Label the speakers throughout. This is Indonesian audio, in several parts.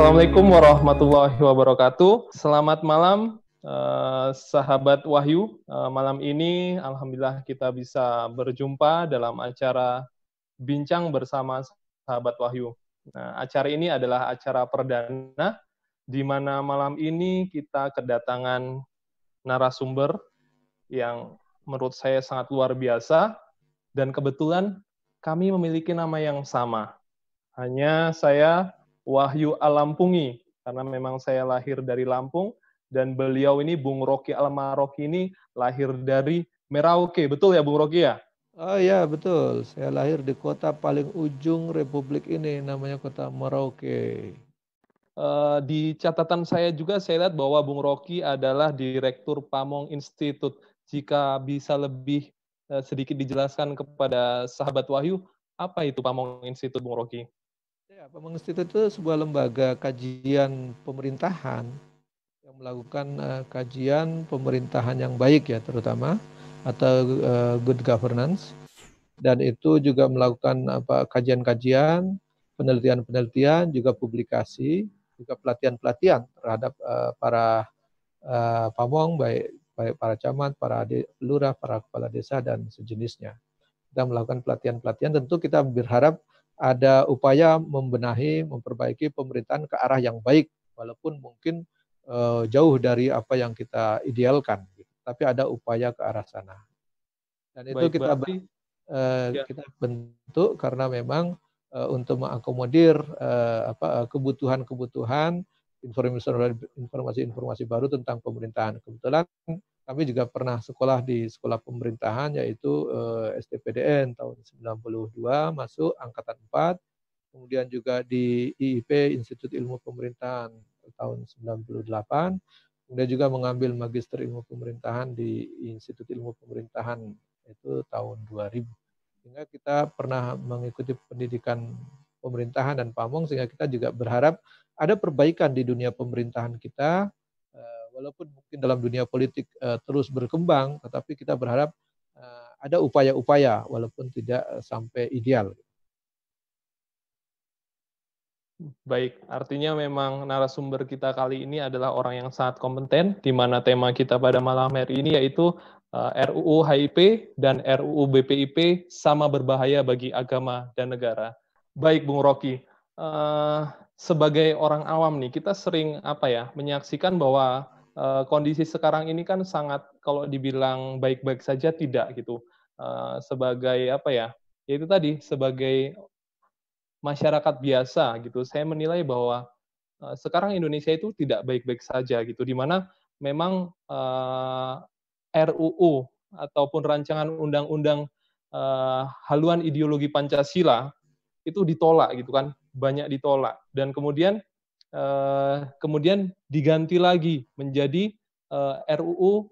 Speaker 1: Assalamualaikum warahmatullahi wabarakatuh. Selamat malam, sahabat Wahyu. Malam ini, alhamdulillah kita bisa berjumpa dalam acara Bincang bersama Sahabat Wahyu. Nah, acara ini adalah acara perdana, di mana malam ini kita kedatangan narasumber yang menurut saya sangat luar biasa, dan kebetulan kami memiliki nama yang sama. Hanya saya Wahyu Alampungi, karena memang saya lahir dari Lampung, dan beliau ini, Bung Rocky Al-Maroki ini, lahir dari Merauke. Betul ya, Bung Rocky ya?
Speaker 2: Oh ya betul, saya lahir di kota paling ujung Republik ini, namanya kota Merauke.
Speaker 1: Di catatan saya juga, saya lihat bahwa Bung Rocky adalah Direktur Pamong Institute. Jika bisa lebih sedikit dijelaskan kepada sahabat Wahyu, apa itu Pamong Institute, Bung Rocky?
Speaker 2: Ya, Pamong Institute itu sebuah lembaga kajian pemerintahan yang melakukan kajian pemerintahan yang baik ya terutama, atau good governance, dan itu juga melakukan kajian-kajian, penelitian-penelitian, juga publikasi, juga pelatihan-pelatihan terhadap para pamong, baik para camat, para lurah, para kepala desa dan sejenisnya. Kita melakukan pelatihan-pelatihan, tentu kita berharap ada upaya membenahi, memperbaiki pemerintahan ke arah yang baik, walaupun mungkin jauh dari apa yang kita idealkan, gitu. Tapi ada upaya ke arah sana. Dan itu
Speaker 1: Baik, berarti ya.
Speaker 2: kita bentuk karena memang untuk mengakomodir kebutuhan-kebutuhan informasi-informasi baru tentang pemerintahan. Kebetulan kami juga pernah sekolah di sekolah pemerintahan, yaitu STPDN tahun 92, masuk angkatan 4, kemudian juga di IIP, Institut Ilmu Pemerintahan tahun 98, kemudian juga mengambil Magister Ilmu Pemerintahan di Institut Ilmu Pemerintahan itu tahun 2000. Sehingga kita pernah mengikuti pendidikan pemerintahan dan pamong, sehingga kita juga berharap ada perbaikan di dunia pemerintahan kita, walaupun mungkin dalam dunia politik terus berkembang, tetapi kita berharap ada upaya-upaya walaupun tidak sampai ideal.
Speaker 1: Baik, artinya memang narasumber kita kali ini adalah orang yang sangat kompeten, di mana tema kita pada malam hari ini yaitu RUU HIP dan RUU BPIP sama berbahaya bagi agama dan negara. Baik, Bung Rocky, sebagai orang awam nih, kita sering menyaksikan bahwa kondisi sekarang ini kan sangat, kalau dibilang baik-baik saja tidak gitu. Sebagai yaitu tadi sebagai masyarakat biasa gitu, saya menilai bahwa sekarang Indonesia itu tidak baik-baik saja gitu, di mana memang RUU ataupun rancangan undang-undang haluan ideologi Pancasila itu ditolak gitu kan, banyak ditolak, dan kemudian diganti lagi menjadi RUU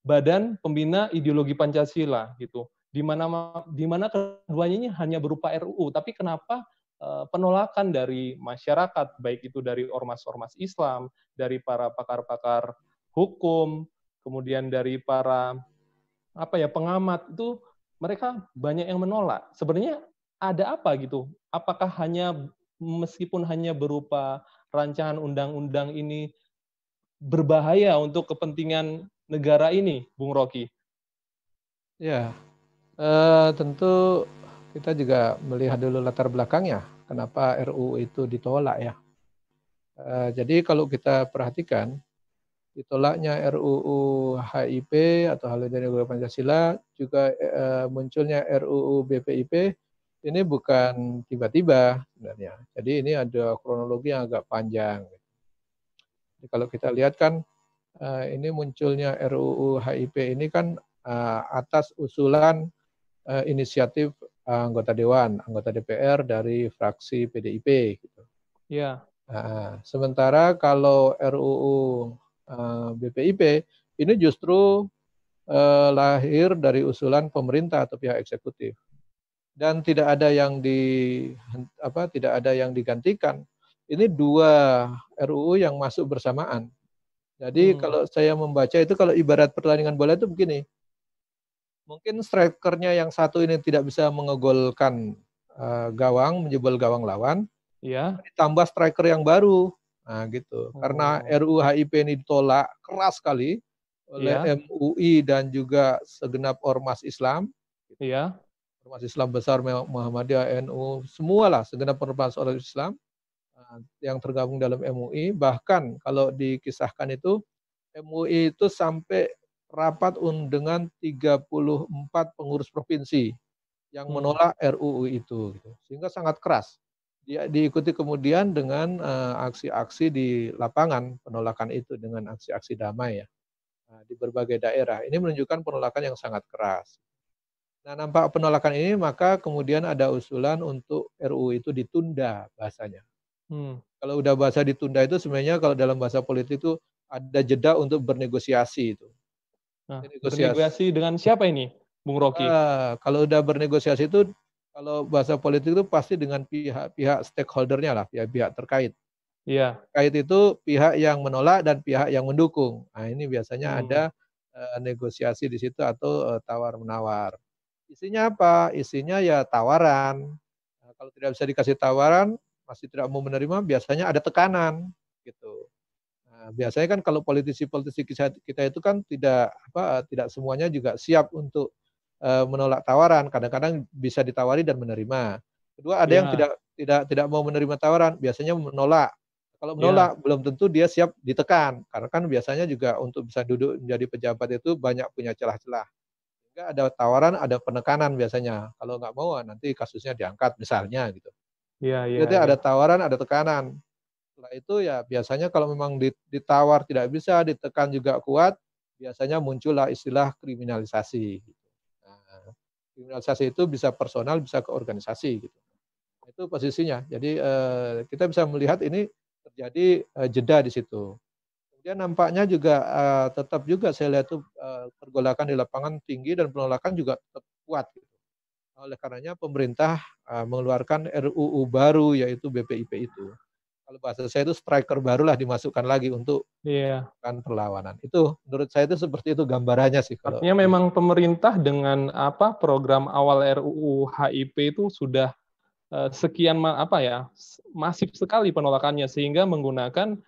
Speaker 1: Badan Pembina Ideologi Pancasila gitu. Di mana keduanya ini hanya berupa RUU, tapi kenapa penolakan dari masyarakat, baik itu dari ormas-ormas Islam, dari para pakar-pakar hukum, kemudian dari para pengamat, itu mereka banyak yang menolak. Sebenarnya ada apa gitu? Apakah meskipun hanya berupa rancangan undang-undang ini berbahaya untuk kepentingan negara ini, Bung Rocky?
Speaker 2: Ya, tentu kita juga melihat dulu latar belakangnya, kenapa RUU itu ditolak ya. Jadi kalau kita perhatikan, ditolaknya RUU HIP atau Haluan Ideologi Pancasila, juga munculnya RUU BPIP, ini bukan tiba-tiba sebenarnya. Jadi ini ada kronologi yang agak panjang. Jadi kalau kita lihat kan, ini munculnya RUU HIP ini kan atas usulan inisiatif anggota Dewan, anggota DPR dari fraksi PDIP. Gitu.
Speaker 1: Ya.
Speaker 2: Sementara kalau RUU BPIP ini justru lahir dari usulan pemerintah atau pihak eksekutif, dan tidak ada yang digantikan. Ini dua RUU yang masuk bersamaan. Jadi kalau saya membaca itu, kalau ibarat pertandingan bola itu begini, mungkin strikernya yang satu ini tidak bisa mengegolkan gawang, menjebol gawang lawan,
Speaker 1: Iya.
Speaker 2: Ditambah striker yang baru. Nah, gitu. Karena
Speaker 1: Oh,
Speaker 2: RUU HIP ini ditolak keras sekali oleh
Speaker 1: iya,
Speaker 2: MUI dan juga segenap ormas Islam.
Speaker 1: iya.
Speaker 2: Ormas Islam besar, Muhammadiyah, NU, semualah segenap ormas Islam yang tergabung dalam MUI. Bahkan kalau dikisahkan itu MUI itu sampai rapat dengan 34 pengurus provinsi yang
Speaker 1: Hmm.
Speaker 2: menolak RUU itu, gitu. Sehingga sangat keras. Dia diikuti kemudian dengan aksi-aksi di lapangan penolakan itu dengan aksi-aksi damai ya di berbagai daerah. Ini menunjukkan penolakan yang sangat keras. Nah, nampak penolakan ini maka kemudian ada usulan untuk RUU itu ditunda bahasanya.
Speaker 1: Hmm.
Speaker 2: Kalau udah bahasa ditunda itu sebenarnya kalau dalam bahasa politik itu ada jeda untuk bernegosiasi itu.
Speaker 1: Nah,
Speaker 2: Negosiasi.
Speaker 1: bernegosiasi dengan siapa ini, Bung Rocky?
Speaker 2: Kalau udah bernegosiasi itu kalau bahasa politik itu pasti dengan pihak-pihak stakeholdernya lah, pihak-pihak terkait.
Speaker 1: Iya.
Speaker 2: Terkait itu pihak yang menolak dan pihak yang mendukung. Nah, ini biasanya
Speaker 1: Hmm.
Speaker 2: ada negosiasi di situ atau tawar-menawar. Isinya apa? Isinya ya tawaran. Nah, kalau tidak bisa dikasih tawaran, masih tidak mau menerima, biasanya ada tekanan gitu. Nah, biasanya kan kalau politisi-politisi kita itu kan tidak semuanya juga siap untuk menolak tawaran. Kadang-kadang bisa ditawari dan menerima. Kedua, ada yang
Speaker 1: Iya,
Speaker 2: tidak mau menerima tawaran, biasanya menolak. Kalau
Speaker 1: iya,
Speaker 2: menolak belum tentu dia siap ditekan, karena kan biasanya juga untuk bisa duduk menjadi pejabat itu banyak punya celah-celah. Sehingga ada tawaran, ada penekanan biasanya. Kalau nggak mau nanti kasusnya diangkat misalnya gitu.
Speaker 1: iya, iya,
Speaker 2: Jadi
Speaker 1: iya.
Speaker 2: ada tawaran, ada tekanan. Setelah itu ya biasanya kalau memang ditawar tidak bisa, ditekan juga kuat, biasanya muncullah istilah kriminalisasi. Nah, kriminalisasi itu bisa personal, bisa ke organisasi gitu. Itu posisinya. Jadi kita bisa melihat ini terjadi jeda di situ. Kemudian nampaknya juga tetap juga saya lihat tuh pergolakan di lapangan tinggi dan penolakan juga tetap kuat. Gitu. Oleh karenanya pemerintah mengeluarkan RUU baru yaitu BPIP itu. Kalau bahasa saya itu striker barulah dimasukkan lagi untuk
Speaker 1: Iya.
Speaker 2: kan perlawanan. Itu menurut saya itu seperti itu gambarannya sih kalau
Speaker 1: Artinya memang pemerintah dengan apa program awal RUU HIP itu sudah sekian apa ya masif sekali penolakannya sehingga menggunakan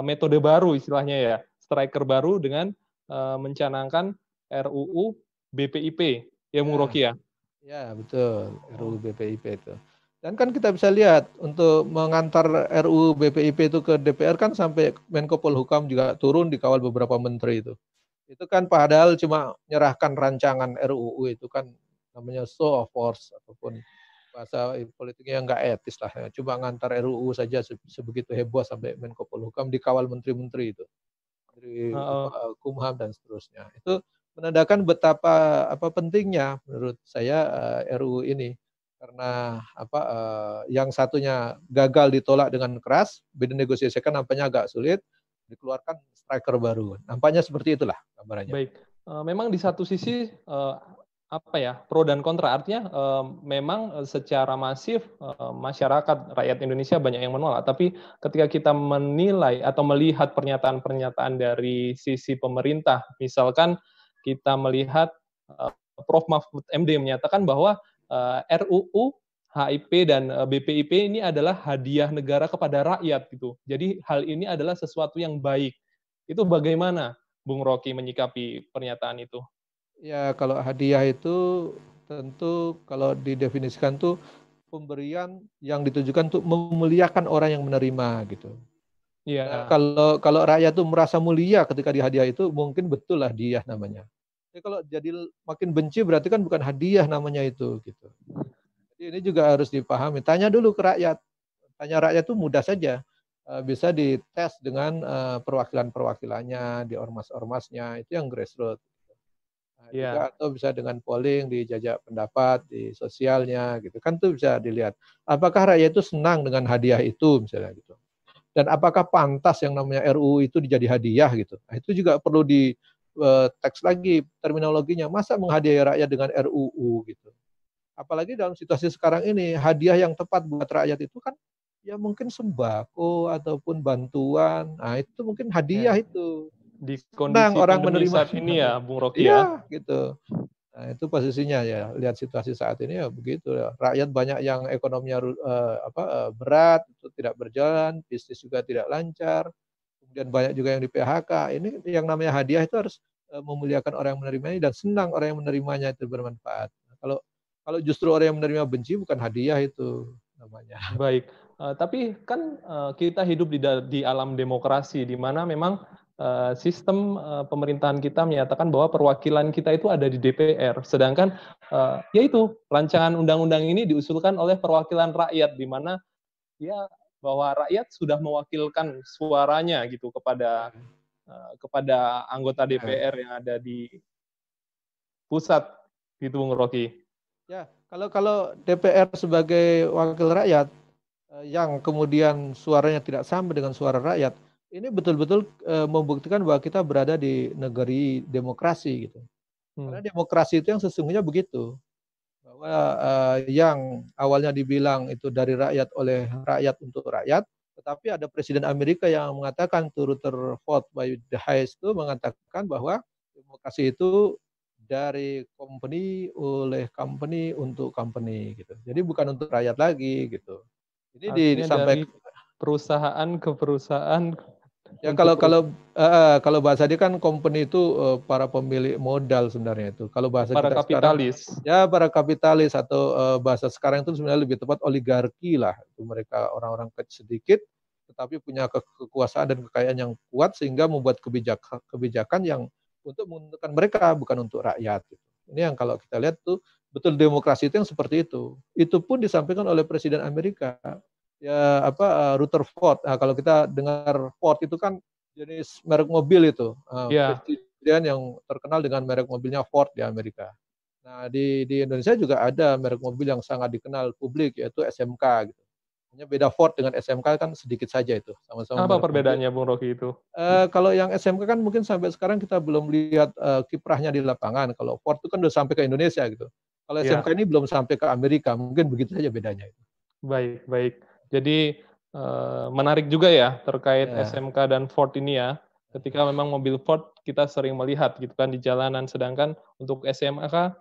Speaker 1: metode baru istilahnya ya striker baru dengan mencanangkan RUU BPIP ya Bung
Speaker 2: ya.
Speaker 1: Rocky ya.
Speaker 2: Ya, betul, RUU
Speaker 1: Oh,
Speaker 2: BPIP itu. Dan kan kita bisa lihat untuk mengantar RUU BPIP itu ke DPR kan sampai Menko Polhukam juga turun dikawal beberapa menteri itu. Itu kan padahal cuma menyerahkan rancangan RUU itu kan namanya show of force ataupun bahasa politiknya nggak etis lah. Ya. Coba ngantar RUU saja sebegitu heboh sampai Menko Polhukam dikawal menteri-menteri itu dari
Speaker 1: heeh.
Speaker 2: Kumham dan seterusnya. Itu menandakan betapa pentingnya menurut saya RUU ini karena yang satunya gagal ditolak dengan keras, dinegosiasikan nampaknya agak sulit, dikeluarkan striker baru. Nampaknya seperti itulah gambarannya.
Speaker 1: Baik, memang di satu sisi, apa ya, pro dan kontra. Artinya, memang, secara masif, masyarakat, rakyat Indonesia banyak yang menolak. Tapi ketika kita menilai atau melihat pernyataan-pernyataan dari sisi pemerintah, misalkan kita melihat, eee, Prof. Mahfud MD menyatakan bahwa, RUU HIP dan, BPIP ini adalah hadiah negara kepada rakyat gitu. Jadi hal ini adalah sesuatu yang baik. Itu bagaimana Bung Rocky menyikapi pernyataan itu?
Speaker 2: Ya kalau hadiah itu tentu kalau didefinisikan tuh pemberian yang ditujukan untuk memuliakan orang yang menerima gitu. Nah,
Speaker 1: Iya,
Speaker 2: kalau kalau rakyat tuh merasa mulia ketika dihadiah itu mungkin betul lah hadiah namanya. Tapi kalau jadi makin benci berarti kan bukan hadiah namanya itu gitu. Jadi ini juga harus dipahami. Tanya dulu ke rakyat. Tanya rakyat itu mudah saja. Bisa dites dengan perwakilan-perwakilannya di ormas-ormasnya itu yang grassroots. Nah, juga
Speaker 1: iya,
Speaker 2: atau bisa dengan polling di jajak pendapat di sosialnya gitu kan tuh bisa dilihat. Apakah rakyat itu senang dengan hadiah itu misalnya gitu. Dan apakah pantas yang namanya RUU itu dijadi hadiah gitu. Nah, itu juga perlu di teks lagi terminologinya. Masa menghadiahi rakyat dengan RUU gitu. Apalagi dalam situasi sekarang ini, hadiah yang tepat buat rakyat itu kan ya mungkin sembako ataupun bantuan. Nah, itu mungkin hadiah
Speaker 1: iya.
Speaker 2: itu.
Speaker 1: Di
Speaker 2: Senang
Speaker 1: kondisi
Speaker 2: orang
Speaker 1: pandemi saat
Speaker 2: menerimanya.
Speaker 1: ini ya, Bung Rocky ya?
Speaker 2: Iya, gitu. Nah, itu posisinya ya. Lihat situasi saat ini ya begitu ya. Rakyat banyak yang ekonominya berat, itu tidak berjalan, bisnis juga tidak lancar. Kemudian banyak juga yang di PHK. Ini yang namanya hadiah itu harus memuliakan orang yang menerimanya dan senang orang yang menerimanya itu bermanfaat. Nah, kalau justru orang yang menerima benci bukan hadiah itu namanya.
Speaker 1: Baik, tapi kan kita hidup di alam demokrasi, di mana memang sistem pemerintahan kita menyatakan bahwa perwakilan kita itu ada di DPR, sedangkan yaitu rancangan undang-undang ini diusulkan oleh perwakilan rakyat, di mana ya bahwa rakyat sudah mewakilkan suaranya gitu kepada anggota DPR yang ada di pusat, gitu Bung Rocky.
Speaker 2: Ya, kalau DPR sebagai wakil rakyat yang kemudian suaranya tidak sama dengan suara rakyat, ini betul-betul membuktikan bahwa kita berada di negeri demokrasi gitu. Karena demokrasi itu yang sesungguhnya begitu, bahwa yang awalnya dibilang itu dari rakyat oleh rakyat untuk rakyat, tetapi ada Presiden Amerika yang mengatakan turut tervote by the highest itu mengatakan bahwa demokrasi itu dari company oleh company untuk company gitu. Jadi bukan untuk rakyat lagi gitu. Ini
Speaker 1: Artinya dari
Speaker 2: disampaikan
Speaker 1: perusahaan ke perusahaan
Speaker 2: ya
Speaker 1: untuk
Speaker 2: kalau bahasa dia kan company itu para pemilik modal sebenarnya itu. Kalau bahasa
Speaker 1: para
Speaker 2: kita sekarang
Speaker 1: kapitalis.
Speaker 2: ya para kapitalis atau bahasa sekarang itu sebenarnya lebih tepat oligarki lah. Itu mereka orang-orang sedikit tetapi punya kekuasaan dan kekayaan yang kuat sehingga membuat kebijakan yang untuk menguntungkan mereka bukan untuk rakyat. Ini yang kalau kita lihat tuh betul demokrasi itu yang seperti itu. Itu pun disampaikan oleh Presiden Amerika. Ya Rutherford. Nah, kalau kita dengar Ford itu kan jenis merek mobil itu.
Speaker 1: Ya,
Speaker 2: Presiden yang terkenal dengan merek mobilnya Ford di Amerika. Nah, di Indonesia juga ada merek mobil yang sangat dikenal publik yaitu SMK gitu. Hanya beda Ford dengan SMK kan sedikit saja itu, sama-sama
Speaker 1: apa
Speaker 2: merek mobil.
Speaker 1: perbedaannya Bung Rocky itu?
Speaker 2: Kalau yang SMK kan mungkin sampai sekarang kita belum lihat kiprahnya di lapangan. Kalau Ford itu kan udah sampai ke Indonesia gitu. Kalau SMK
Speaker 1: Ya,
Speaker 2: ini belum sampai ke Amerika, mungkin begitu saja bedanya.
Speaker 1: baik, baik. Jadi menarik juga ya terkait
Speaker 2: Ya,
Speaker 1: SMK dan Ford ini ya. Ketika memang mobil Ford kita sering melihat gitu kan di jalanan, sedangkan untuk SMK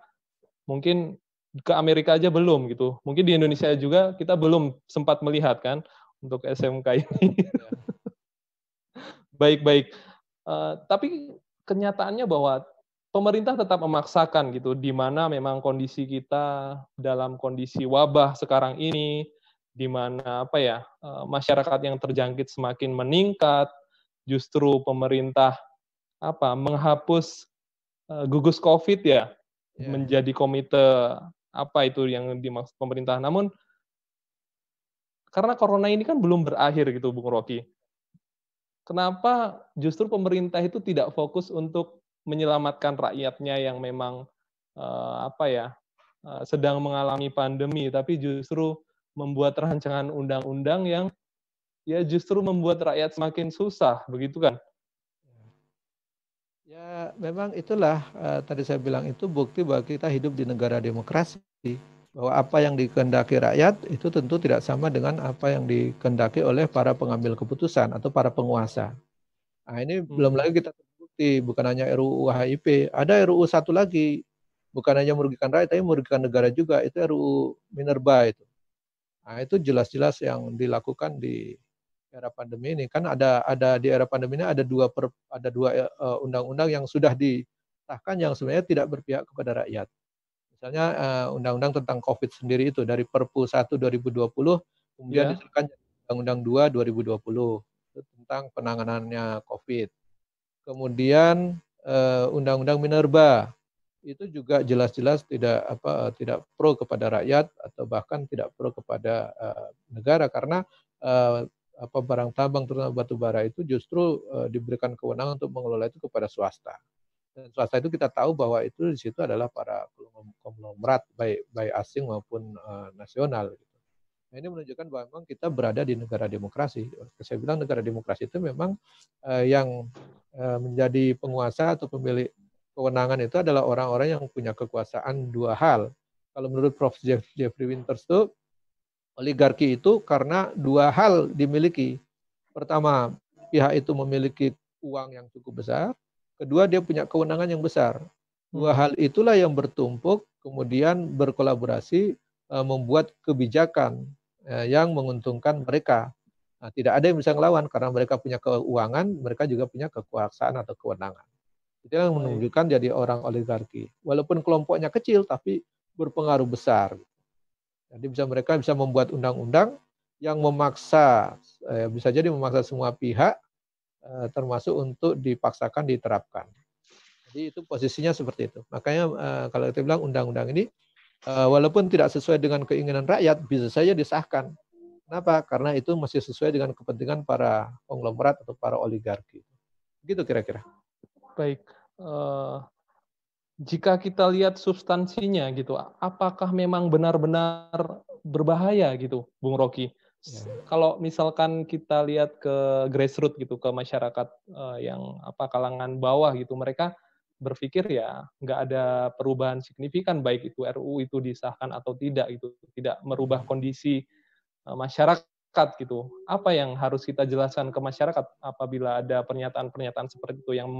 Speaker 1: mungkin ke Amerika aja belum gitu. Mungkin di Indonesia juga kita belum sempat melihat kan untuk SMK ini.
Speaker 2: ya,
Speaker 1: Baik, baik. Tapi kenyataannya bahwa pemerintah tetap memaksakan gitu, di mana memang kondisi kita dalam kondisi wabah sekarang ini, di mana apa ya, masyarakat yang terjangkit semakin meningkat, justru pemerintah apa, menghapus gugus Covid ya,
Speaker 2: ya.
Speaker 1: menjadi komite apa itu yang dimaksud pemerintah. Namun karena corona ini kan belum berakhir gitu Bung Rocky. Kenapa justru pemerintah itu tidak fokus untuk menyelamatkan rakyatnya yang memang, apa ya, sedang mengalami pandemi, tapi justru membuat rancangan undang-undang yang, ya justru membuat rakyat semakin susah, begitu kan?
Speaker 2: Ya, memang itulah tadi saya bilang itu bukti bahwa kita hidup di negara demokrasi. Bahwa apa yang dikehendaki rakyat itu tentu tidak sama dengan apa yang dikehendaki oleh para pengambil keputusan atau para penguasa. Nah, ini belum
Speaker 1: Mhm.
Speaker 2: lagi kita terbukti, bukan hanya RUU HIP, ada RUU satu lagi, bukan hanya merugikan rakyat, tapi merugikan negara juga, itu RUU Minerba itu. Nah, itu jelas-jelas yang dilakukan di era pandemi ini. Kan ada di era pandemi ini ada dua undang-undang yang sudah disahkan yang sebenarnya tidak berpihak kepada rakyat. Misalnya undang-undang tentang COVID sendiri itu dari Perpu 1 2020 kemudian
Speaker 1: Ya,
Speaker 2: disahkan Undang-Undang 2 2020 itu tentang penanganannya COVID. Kemudian Undang-Undang Minerba itu juga jelas-jelas tidak pro kepada rakyat atau bahkan tidak pro kepada negara karena uh, barang tambang terutama batu bara itu justru diberikan kewenangan untuk mengelola itu kepada swasta. Dan swasta itu kita tahu bahwa itu di situ adalah para konglomerat baik asing maupun nasional. Gitu. Nah, ini menunjukkan bahwa memang kita berada di negara demokrasi. Saya bilang negara demokrasi itu memang yang menjadi penguasa atau pemilik kewenangan itu adalah orang-orang yang punya kekuasaan dua hal. Kalau menurut Prof. Jeffrey Winters itu oligarki itu karena dua hal dimiliki. Pertama, pihak itu memiliki uang yang cukup besar. Kedua, dia punya kewenangan yang besar. Dua hal itulah yang bertumpuk kemudian berkolaborasi membuat kebijakan yang menguntungkan mereka. Nah, tidak ada yang bisa ngelawan karena mereka punya keuangan, mereka juga punya kekuasaan atau kewenangan. Itu yang
Speaker 1: Baik.
Speaker 2: menunjukkan jadi orang oligarki. Walaupun kelompoknya kecil tapi berpengaruh besar. Jadi mereka bisa membuat undang-undang yang memaksa, bisa jadi memaksa semua pihak, termasuk untuk dipaksakan diterapkan. Jadi itu posisinya seperti itu. Makanya kalau kita bilang undang-undang ini, walaupun tidak sesuai dengan keinginan rakyat, bisa saja disahkan. Kenapa? Karena itu masih sesuai dengan kepentingan para konglomerat atau para oligarki. Gitu kira-kira.
Speaker 1: Baik. Jika kita lihat substansinya gitu, apakah memang benar-benar berbahaya gitu, Bung Rocky?
Speaker 2: Ya.
Speaker 1: Kalau misalkan kita lihat ke grassroots gitu, ke masyarakat yang kalangan bawah gitu, mereka berpikir ya nggak ada perubahan signifikan baik itu RUU itu disahkan atau tidak gitu, tidak merubah kondisi masyarakat gitu. Apa yang harus kita jelaskan ke masyarakat apabila ada pernyataan-pernyataan seperti itu yang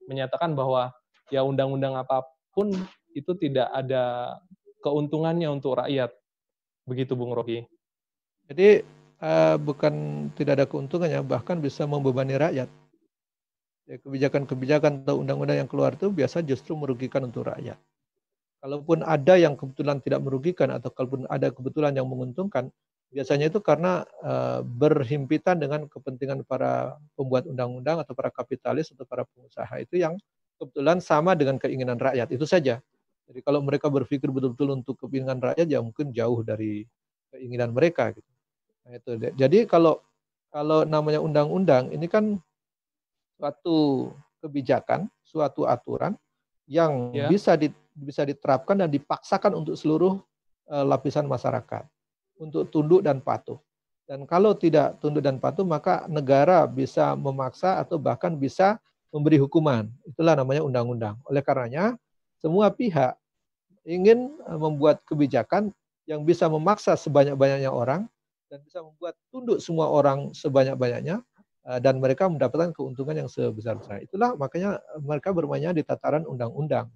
Speaker 1: menyatakan bahwa ya undang-undang apapun itu tidak ada keuntungannya untuk rakyat. Begitu Bung Rocky.
Speaker 2: Jadi bukan tidak ada keuntungannya, bahkan bisa membebani rakyat. Ya, kebijakan-kebijakan atau undang-undang yang keluar itu biasa justru merugikan untuk rakyat. Kalaupun ada yang kebetulan tidak merugikan atau kalaupun ada kebetulan yang menguntungkan, biasanya itu karena berhimpitan dengan kepentingan para pembuat undang-undang atau para kapitalis atau para pengusaha itu yang kebetulan sama dengan keinginan rakyat, itu saja. Jadi kalau mereka berpikir betul-betul untuk kepentingan rakyat, ya mungkin jauh dari keinginan mereka. Gitu. Nah, itu. Jadi kalau namanya undang-undang, ini kan suatu kebijakan, suatu aturan yang
Speaker 1: Ya,
Speaker 2: bisa diterapkan dan dipaksakan untuk seluruh lapisan masyarakat untuk tunduk dan patuh. Dan kalau tidak tunduk dan patuh, maka negara bisa memaksa atau bahkan bisa memberi hukuman. Itulah namanya undang-undang. Oleh karenanya, semua pihak ingin membuat kebijakan yang bisa memaksa sebanyak-banyaknya orang dan bisa membuat tunduk semua orang sebanyak-banyaknya dan mereka mendapatkan keuntungan yang sebesar-besar. Itulah makanya mereka bermainnya di tataran undang-undang.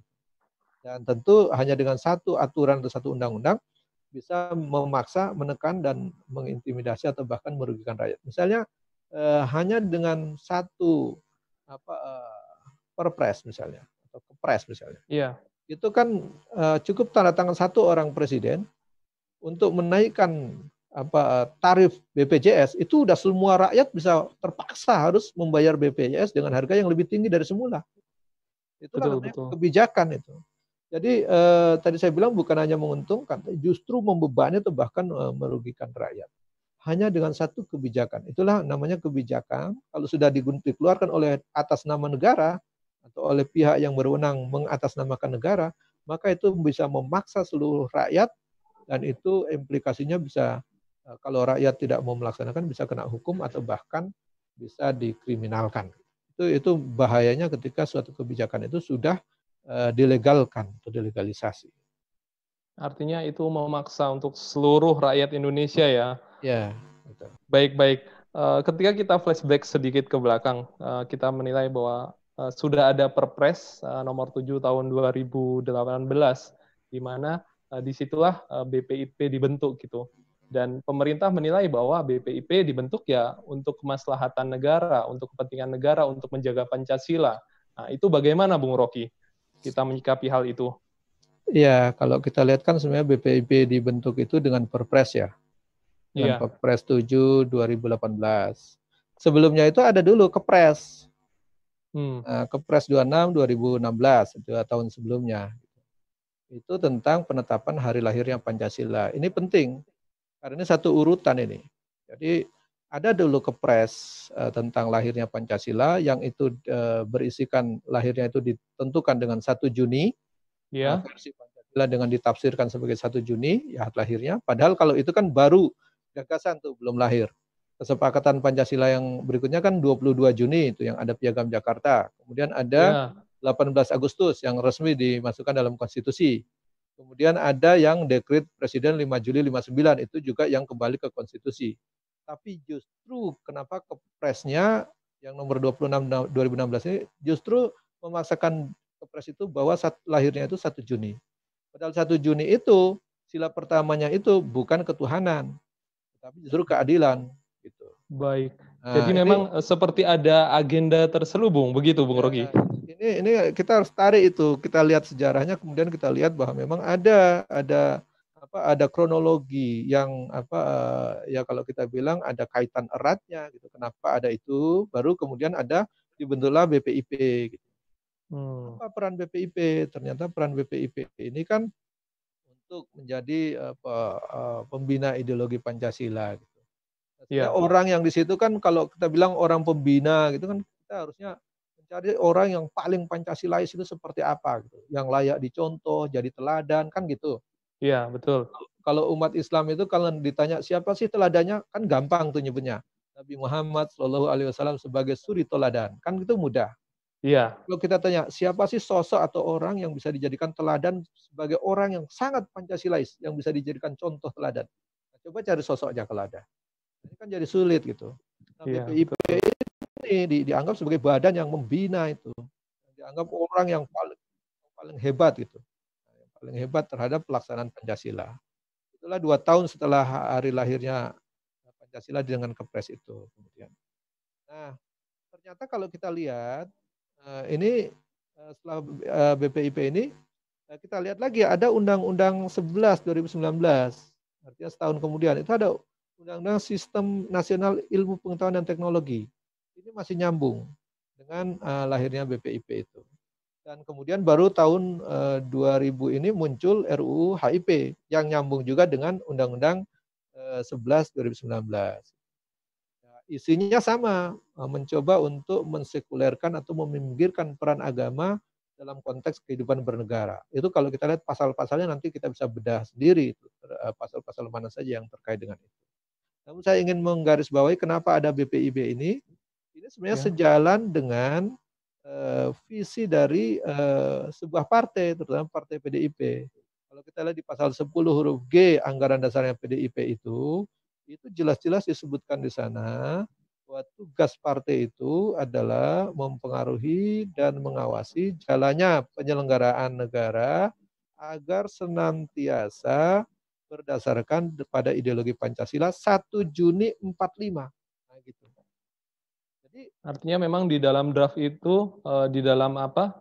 Speaker 2: Dan tentu hanya dengan satu aturan atau satu undang-undang bisa memaksa, menekan dan mengintimidasi atau bahkan merugikan rakyat. Misalnya hanya dengan satu perpres misalnya atau kepres misalnya.
Speaker 1: iya,
Speaker 2: Itu kan cukup tanda tangan satu orang presiden untuk menaikkan tarif BPJS, itu udah semua rakyat bisa terpaksa harus membayar BPJS dengan harga yang lebih tinggi dari semula. Itulah
Speaker 1: betul
Speaker 2: namanya
Speaker 1: betul.
Speaker 2: kebijakan itu. Jadi tadi saya bilang bukan hanya menguntungkan, justru membebani atau bahkan merugikan rakyat. Hanya dengan satu kebijakan. Itulah namanya kebijakan. Kalau sudah dikeluarkan oleh atas nama negara atau oleh pihak yang berwenang mengatasnamakan negara, maka itu bisa memaksa seluruh rakyat dan itu implikasinya bisa kalau rakyat tidak mau melaksanakan bisa kena hukum atau bahkan bisa dikriminalkan. Itu bahayanya ketika suatu kebijakan itu sudah dilegalkan atau dilegalisasi.
Speaker 1: Artinya itu memaksa untuk seluruh rakyat Indonesia ya.
Speaker 2: Ya, betul.
Speaker 1: Baik-baik. Ketika kita flashback sedikit ke belakang, kita menilai bahwa sudah ada Perpres nomor 7 tahun 2018, di mana disitulah BPIP dibentuk gitu. Dan pemerintah menilai bahwa BPIP dibentuk ya untuk kemaslahatan negara, untuk kepentingan negara, untuk menjaga Pancasila. Nah, itu bagaimana Bung Rocky kita menyikapi hal itu?
Speaker 2: Ya, kalau kita lihat kan sebenarnya BPIP dibentuk itu dengan Perpres ya. Dengan
Speaker 1: Iya.
Speaker 2: Perpres 7 2018. Sebelumnya itu ada dulu Kepres. Kepres 26 2016, 2 tahun sebelumnya. Itu tentang penetapan hari lahirnya Pancasila. Ini penting karena ini satu urutan ini. Jadi ada dulu Kepres tentang lahirnya Pancasila yang itu berisikan lahirnya itu ditentukan dengan 1 Juni.
Speaker 1: Ya.
Speaker 2: Versi Pancasila dengan ditafsirkan sebagai 1 Juni ya lahirnya. Padahal kalau itu kan baru gagasan tuh belum lahir. Kesepakatan Pancasila yang berikutnya kan 22 Juni itu yang ada Piagam Jakarta. Kemudian ada
Speaker 1: Ya.
Speaker 2: 18 Agustus yang resmi dimasukkan dalam konstitusi. Kemudian ada yang dekret Presiden 5 Juli 59 itu juga yang kembali ke konstitusi. Tapi justru kenapa Kepresnya yang nomor 26 2016 ini justru memaksakan kepres itu bahwa lahirnya itu 1 Juni. Padahal 1 Juni itu sila pertamanya itu bukan ketuhanan, tapi justru keadilan gitu.
Speaker 1: Baik. Jadi
Speaker 2: Nah, ini
Speaker 1: memang seperti ada agenda terselubung, begitu Bung
Speaker 2: ya,
Speaker 1: Rocky?
Speaker 2: ini kita harus tarik itu, kita lihat sejarahnya, kemudian kita lihat bahwa memang ada kronologi yang ya kalau kita bilang ada kaitan eratnya gitu. Kenapa ada itu? Baru kemudian ada dibentuklah BPIP gitu.
Speaker 1: Hmm.
Speaker 2: Apa peran BPIP? Ternyata peran BPIP ini kan untuk menjadi pembina ideologi Pancasila gitu. Sehingga
Speaker 1: Ya,
Speaker 2: orang yang di situ kan kalau kita bilang orang pembina gitu kan kita harusnya mencari orang yang paling Pancasilais itu seperti apa gitu, yang layak dicontoh, jadi teladan kan gitu.
Speaker 1: ya betul.
Speaker 2: Kalau umat Islam itu kalau ditanya siapa sih teladannya kan gampang tuh nyebutnya. Nabi Muhammad Shallallahu Alaihi Wasallam sebagai suri teladan kan itu mudah.
Speaker 1: Iya,
Speaker 2: Kalau kita tanya siapa sih sosok atau orang yang bisa dijadikan teladan sebagai orang yang sangat Pancasilais yang bisa dijadikan contoh teladan. Nah, coba cari sosoknya kalau ada. Ini kan jadi sulit gitu. Nah,
Speaker 1: iya
Speaker 2: BPIP
Speaker 1: betul.
Speaker 2: ini dianggap sebagai badan yang membina itu. Dianggap orang yang paling hebat gitu. Yang paling hebat terhadap pelaksanaan Pancasila. Itulah 2 tahun setelah hari lahirnya Pancasila dengan kepres itu kemudian. Nah, ternyata kalau kita lihat ini setelah BPIP ini kita lihat lagi ada Undang-Undang 11 2019. Artinya setahun kemudian itu ada Undang-Undang Sistem Nasional Ilmu Pengetahuan dan Teknologi. Ini masih nyambung dengan lahirnya BPIP itu. Dan kemudian baru tahun 2000 ini muncul RUU HIP yang nyambung juga dengan Undang-Undang 11 2019. Nah, isinya sama, mencoba untuk mensekulerkan atau meminggirkan peran agama dalam konteks kehidupan bernegara. Itu kalau kita lihat pasal-pasalnya nanti kita bisa bedah sendiri itu pasal-pasal mana saja yang terkait dengan itu. Namun saya ingin menggarisbawahi kenapa ada BPIB ini. Ini sebenarnya
Speaker 1: Ya,
Speaker 2: sejalan dengan visi dari sebuah partai, terutama partai PDIP. Kalau kita lihat di pasal 10 huruf G anggaran dasarnya PDIP itu jelas-jelas disebutkan di sana bahwa tugas partai itu adalah mempengaruhi dan mengawasi jalannya penyelenggaraan negara agar senantiasa berdasarkan pada ideologi Pancasila 1 Juni 45. Nah, gitu. Jadi
Speaker 1: artinya memang di dalam draft itu, di dalam apa,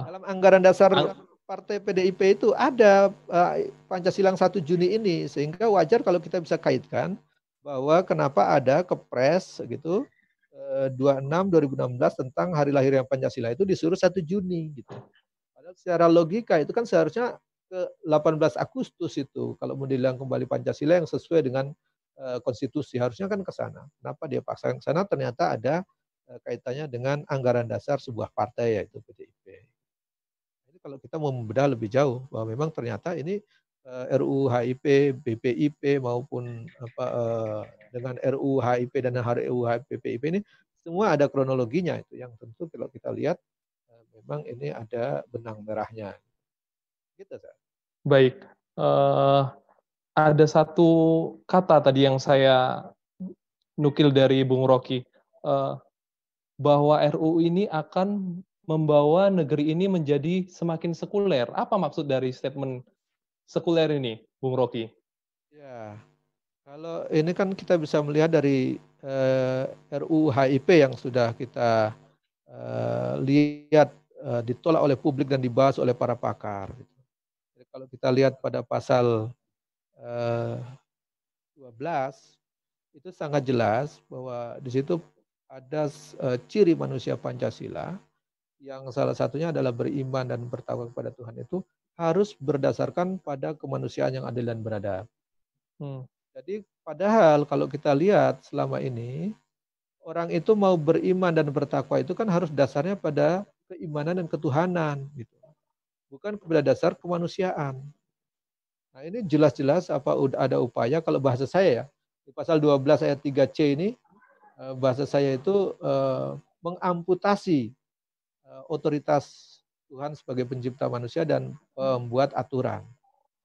Speaker 2: dalam anggaran dasar
Speaker 1: ang
Speaker 2: Partai PDIP itu ada Pancasila 1 Juni ini, sehingga wajar kalau kita bisa kaitkan bahwa kenapa ada Kepres gitu 26 2016 tentang hari lahir yang Pancasila itu disuruh 1 Juni gitu. Padahal secara logika itu kan seharusnya ke 18 Agustus itu kalau mau dibilang kembali Pancasila yang sesuai dengan konstitusi harusnya kan ke sana. Kenapa dia paksa ke sana? Ternyata ada kaitannya dengan anggaran dasar sebuah partai yaitu PDIP. Jadi kalau kita mau membedah lebih jauh bahwa memang ternyata ini RUU HIP, BPIP maupun dengan RUU HIP dan RUU BPIP ini semua ada kronologinya itu yang tentu kalau kita lihat memang ini ada benang merahnya. Gitu, Sir.
Speaker 1: baik, eee, ada satu kata tadi yang saya nukil dari Bung Rocky, bahwa RUU ini akan membawa negeri ini menjadi semakin sekuler. Apa maksud dari statement sekuler ini, Bung Rocky?
Speaker 2: Ya, kalau ini kan kita bisa melihat dari RUU HIP yang sudah kita lihat ditolak oleh publik dan dibahas oleh para pakar. Jadi kalau kita lihat pada pasal eh, 12 itu sangat jelas bahwa di situ ada ciri manusia Pancasila yang salah satunya adalah beriman dan bertakwa kepada Tuhan itu harus berdasarkan pada kemanusiaan yang adil dan beradab.
Speaker 1: Hmm,
Speaker 2: Jadi padahal kalau kita lihat selama ini orang itu mau beriman dan bertakwa itu kan harus dasarnya pada keimanan dan ketuhanan gitu. Bukan pada dasar kemanusiaan. Nah, ini jelas-jelas apa ada upaya kalau bahasa saya ya di pasal 12 ayat 3C ini bahasa saya itu mengamputasi otoritas Tuhan sebagai pencipta manusia dan pembuat aturan.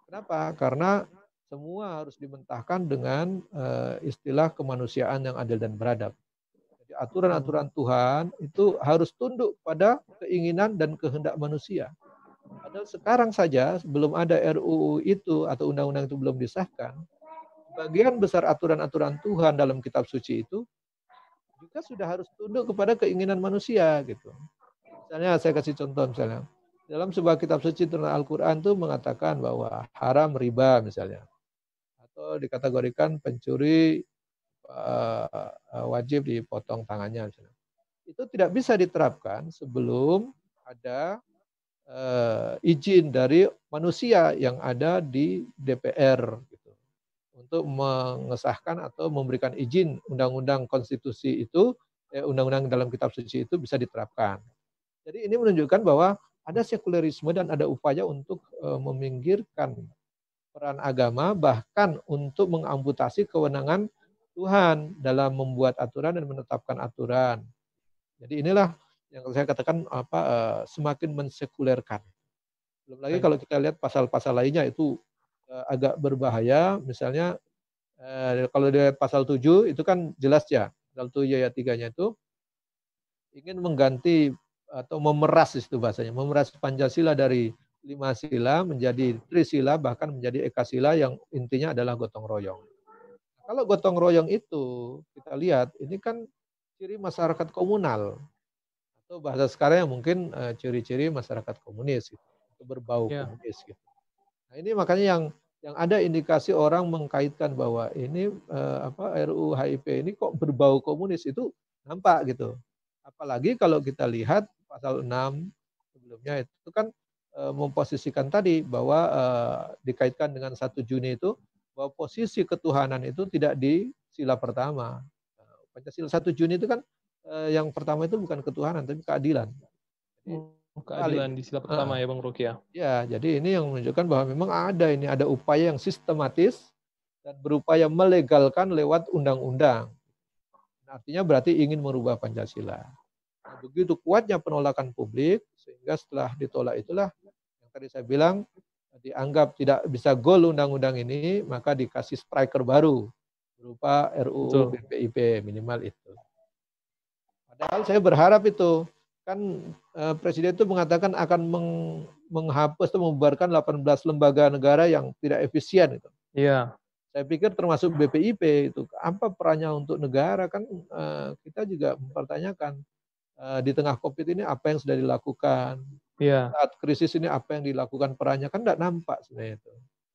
Speaker 2: Kenapa? Karena semua harus dimentahkan dengan istilah kemanusiaan yang adil dan beradab. Jadi aturan-aturan Tuhan itu harus tunduk pada keinginan dan kehendak manusia. Padahal sekarang saja sebelum ada RUU itu atau undang-undang itu belum disahkan, bagian besar aturan-aturan Tuhan dalam kitab suci itu juga sudah harus tunduk kepada keinginan manusia gitu. Misalnya saya kasih contoh misalnya, dalam sebuah kitab suci tentang Al-Quran itu mengatakan bahwa haram riba misalnya, atau dikategorikan pencuri wajib dipotong tangannya misalnya. Itu tidak bisa diterapkan sebelum ada izin dari manusia yang ada di DPR gitu, untuk mengesahkan atau memberikan izin undang-undang konstitusi itu, undang-undang dalam kitab suci itu bisa diterapkan. Jadi ini menunjukkan bahwa ada sekulerisme dan ada upaya untuk meminggirkan peran agama, bahkan untuk mengamputasi kewenangan Tuhan dalam membuat aturan dan menetapkan aturan. Jadi inilah yang saya katakan semakin mensekulerkan. Belum lagi kalau kita lihat pasal-pasal lainnya itu agak berbahaya. Misalnya kalau di pasal 7 itu kan jelas ya, pasal 7 ayat 3-nya itu ingin mengganti atau memeras itu bahasanya, memeras Pancasila dari 5 sila menjadi trisila, bahkan menjadi ekasila yang intinya adalah gotong royong. Kalau gotong royong itu kita lihat ini kan ciri masyarakat komunal, atau bahasa sekarang yang mungkin ciri-ciri masyarakat komunis gitu, atau berbau komunis gitu. Nah ini makanya yang ada indikasi orang mengkaitkan bahwa ini RUU HIP ini kok berbau komunis, itu nampak gitu. Apalagi kalau kita lihat pasal 6 sebelumnya itu kan memposisikan tadi bahwa dikaitkan dengan 1 Juni itu bahwa posisi ketuhanan itu tidak di sila pertama. Pancasila 1 Juni itu kan yang pertama itu bukan ketuhanan tapi keadilan. Jadi,
Speaker 1: keadilan di sila pertama ya Bang Rocky ya.
Speaker 2: Ya, jadi ini yang menunjukkan bahwa memang ada upaya yang sistematis dan berupaya melegalkan lewat undang-undang. Artinya berarti ingin merubah Pancasila. Nah, begitu kuatnya penolakan publik sehingga setelah ditolak itulah yang tadi saya bilang dianggap tidak bisa goal undang-undang ini, maka dikasih striker baru berupa RUU BPIP minimal itu. Padahal saya berharap itu kan Presiden itu mengatakan akan menghapus atau membubarkan 18 lembaga negara yang tidak efisien itu.
Speaker 1: Iya.
Speaker 2: Saya pikir termasuk BPIP itu apa perannya untuk negara kan kita juga mempertanyakan di tengah COVID ini apa yang sudah dilakukan.
Speaker 1: Iya.
Speaker 2: Saat krisis ini apa yang dilakukan perannya kan tidak nampak sebenarnya itu.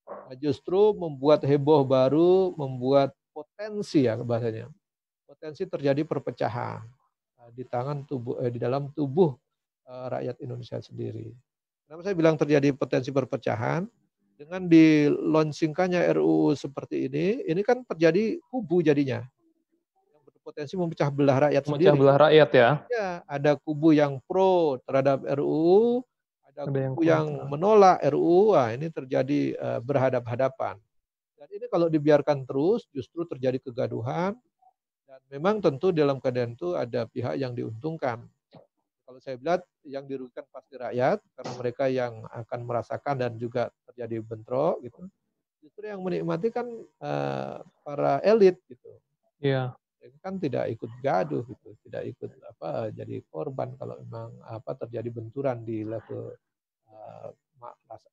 Speaker 2: Nah, justru membuat heboh baru, membuat potensi ya bahasanya. Potensi terjadi perpecahan di dalam tubuh rakyat Indonesia sendiri. Kenapa saya bilang terjadi potensi perpecahan? Dengan di-launchingkannya RUU seperti ini kan terjadi kubu jadinya. Yang berpotensi memecah belah rakyat sendiri.
Speaker 1: Memecah belah rakyat ya.
Speaker 2: Ya, ada kubu yang pro terhadap RUU, ada kubu yang menolak RUU. Wah, ini terjadi berhadap-hadapan. Dan ini kalau dibiarkan terus justru terjadi kegaduhan. Dan memang tentu dalam keadaan itu ada pihak yang diuntungkan. Kalau saya bilang yang dirugikan pasti rakyat, karena mereka yang akan merasakan dan juga terjadi bentrok gitu. Justru yang menikmati kan para elit gitu.
Speaker 1: Iya.
Speaker 2: Kan tidak ikut gaduh gitu, tidak ikut jadi korban kalau memang terjadi benturan di level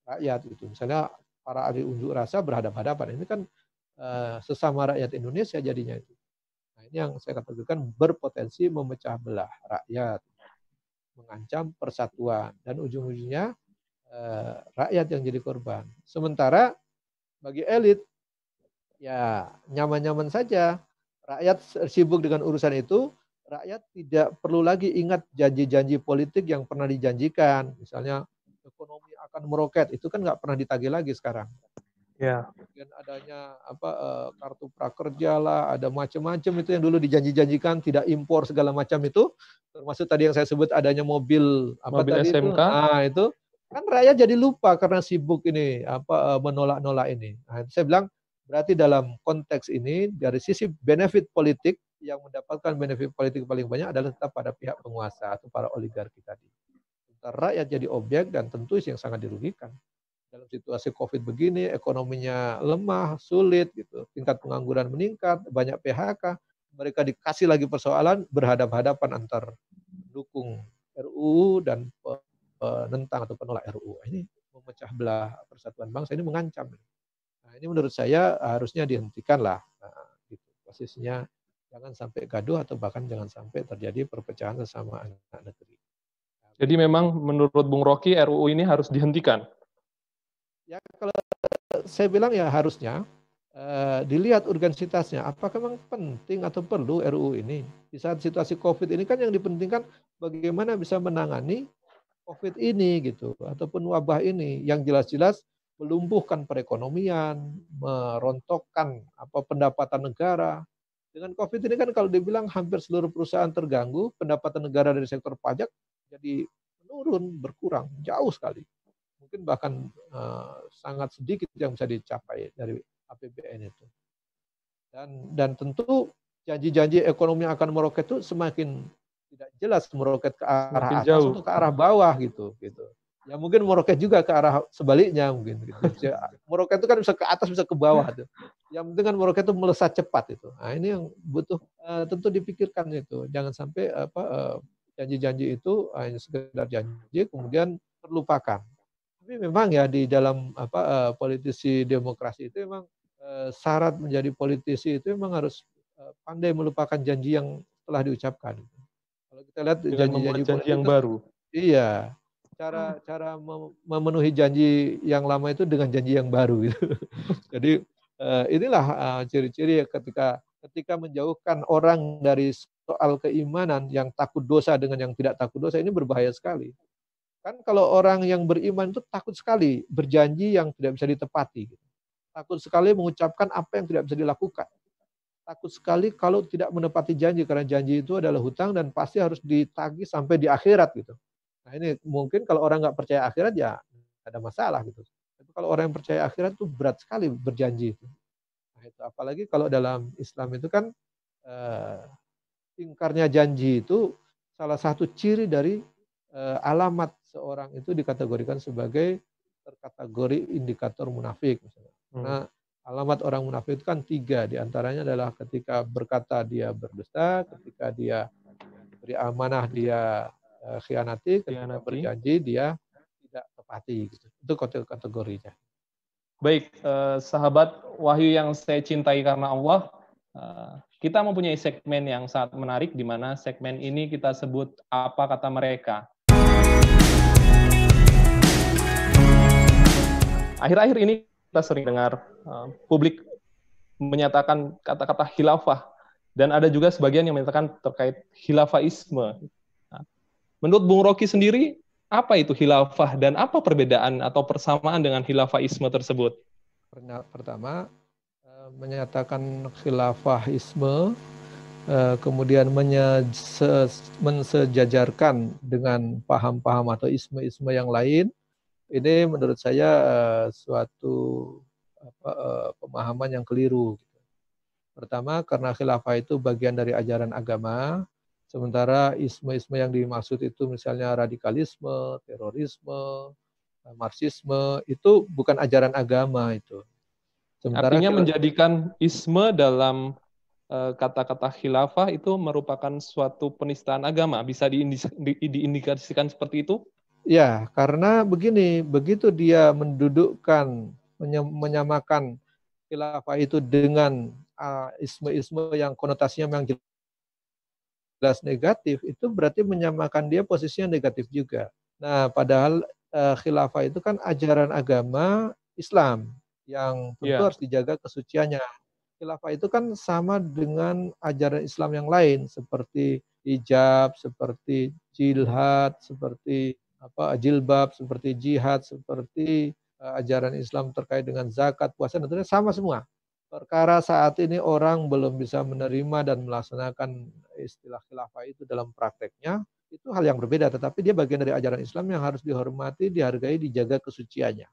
Speaker 2: rakyat gitu. Misalnya para ahli unjuk rasa berhadapan-hadapan, ini kan sesama rakyat Indonesia jadinya itu. Nah, ini yang saya katakan berpotensi memecah belah rakyat, mengancam persatuan, dan ujung-ujungnya rakyat yang jadi korban. Sementara bagi elit, ya nyaman-nyaman saja. Rakyat sibuk dengan urusan itu, rakyat tidak perlu lagi ingat janji-janji politik yang pernah dijanjikan. Misalnya ekonomi akan meroket, itu kan nggak pernah ditagih lagi sekarang.
Speaker 1: Ya.
Speaker 2: Dan adanya kartu prakerja lah, ada macam-macam itu yang dulu dijanji-janjikan, tidak impor segala macam itu, termasuk tadi yang saya sebut adanya mobil tadi SMK. Itu. Nah itu kan rakyat jadi lupa karena sibuk ini menolak-nolak ini. Nah, saya bilang berarti dalam konteks ini dari sisi benefit politik yang mendapatkan benefit politik paling banyak adalah tetap pada pihak penguasa atau para oligarki tadi. Rakyat jadi objek dan tentu yang sangat dirugikan. Dalam situasi COVID begini, ekonominya lemah, sulit, gitu, tingkat pengangguran meningkat, banyak PHK, mereka dikasih lagi persoalan berhadap-hadapan antar pendukung RUU dan penentang atau penolak RUU. Ini memecah belah persatuan bangsa, ini mengancam. Nah, ini menurut saya harusnya dihentikan lah. Nah, gitu. Posisinya jangan sampai gaduh atau bahkan jangan sampai terjadi perpecahan sesama anak negeri.
Speaker 1: Jadi memang menurut Bung Rocky RUU ini harus dihentikan.
Speaker 2: Ya kalau saya bilang ya harusnya dilihat urgensitasnya. Apakah memang penting atau perlu RUU ini? Di saat situasi COVID ini kan yang dipentingkan bagaimana bisa menangani COVID ini gitu, ataupun wabah ini yang jelas-jelas melumpuhkan perekonomian, merontokkan pendapatan negara. Dengan COVID ini kan kalau dibilang hampir seluruh perusahaan terganggu, pendapatan negara dari sektor pajak jadi menurun, berkurang jauh sekali. Mungkin bahkan sangat sedikit yang bisa dicapai dari APBN itu. Dan tentu janji-janji ekonomi akan meroket itu semakin tidak jelas meroket ke arah atas atau ke arah bawah gitu. Ya mungkin meroket juga ke arah sebaliknya mungkin gitu. Meroket itu kan bisa ke atas bisa ke bawah tuh. Yang penting kan meroket itu melesat cepat itu. Nah, ini yang butuh tentu dipikirkan itu. Jangan sampai janji-janji itu hanya sekedar janji kemudian terlupakan. Tapi memang ya di dalam politisi demokrasi itu memang syarat menjadi politisi itu memang harus pandai melupakan janji yang telah diucapkan. Kalau kita lihat janji-janji politik
Speaker 1: yang baru.
Speaker 2: Iya. Cara memenuhi janji yang lama itu dengan janji yang baru gitu. Jadi inilah ciri-ciri ketika menjauhkan orang dari soal keimanan yang takut dosa dengan yang tidak takut dosa ini berbahaya sekali. Kan kalau orang yang beriman itu takut sekali berjanji yang tidak bisa ditepati. Takut sekali mengucapkan apa yang tidak bisa dilakukan. Takut sekali kalau tidak menepati janji karena janji itu adalah hutang dan pasti harus ditagih sampai di akhirat gitu. Nah ini mungkin kalau orang nggak percaya akhirat ya ada masalah gitu. Tapi kalau orang yang percaya akhirat itu berat sekali berjanji itu. Nah itu apalagi kalau dalam Islam itu kan ingkarnya janji itu salah satu ciri dari alamat seorang itu dikategorikan sebagai terkategori indikator munafik misalnya. Karena alamat orang munafik itu kan 3, diantaranya adalah ketika berkata dia berdusta, ketika dia beri amanah dia khianati, ketika berjanji dia tidak tepati. Gitu. Itu kategorinya.
Speaker 1: Baik, sahabat Wahyu yang saya cintai karena Allah, kita mempunyai segmen yang sangat menarik di mana segmen ini kita sebut apa kata mereka. Akhir-akhir ini kita sering dengar publik menyatakan kata-kata khilafah dan ada juga sebagian yang menyatakan terkait khilafaisme. Nah, menurut Bung Rocky sendiri, apa itu khilafah dan apa perbedaan atau persamaan dengan khilafaisme tersebut?
Speaker 2: Pertama, menyatakan khilafahisme, kemudian mensejajarkan dengan paham-paham atau isme-isme yang lain, ini menurut saya suatu pemahaman yang keliru. Pertama, karena khilafah itu bagian dari ajaran agama, sementara isme-isme yang dimaksud itu misalnya radikalisme, terorisme, marxisme, itu bukan ajaran agama itu.
Speaker 1: Sementara artinya menjadikan isme dalam kata-kata khilafah itu merupakan suatu penistaan agama, bisa diindikasikan seperti itu?
Speaker 2: Ya, karena begini, begitu dia mendudukkan, menyamakan khilafah itu dengan isme-isme yang konotasinya memang jelas negatif, itu berarti menyamakan dia posisinya negatif juga. Nah, padahal khilafah itu kan ajaran agama Islam yang tentu harus dijaga kesuciannya. Khilafah itu kan sama dengan ajaran Islam yang lain seperti hijab, seperti jilhad, seperti jilbab, seperti jihad, seperti ajaran Islam terkait dengan zakat, puasa, dan tentunya sama semua. Perkara saat ini orang belum bisa menerima dan melaksanakan istilah khilafah itu dalam prakteknya, itu hal yang berbeda, tetapi dia bagian dari ajaran Islam yang harus dihormati, dihargai, dijaga kesuciannya.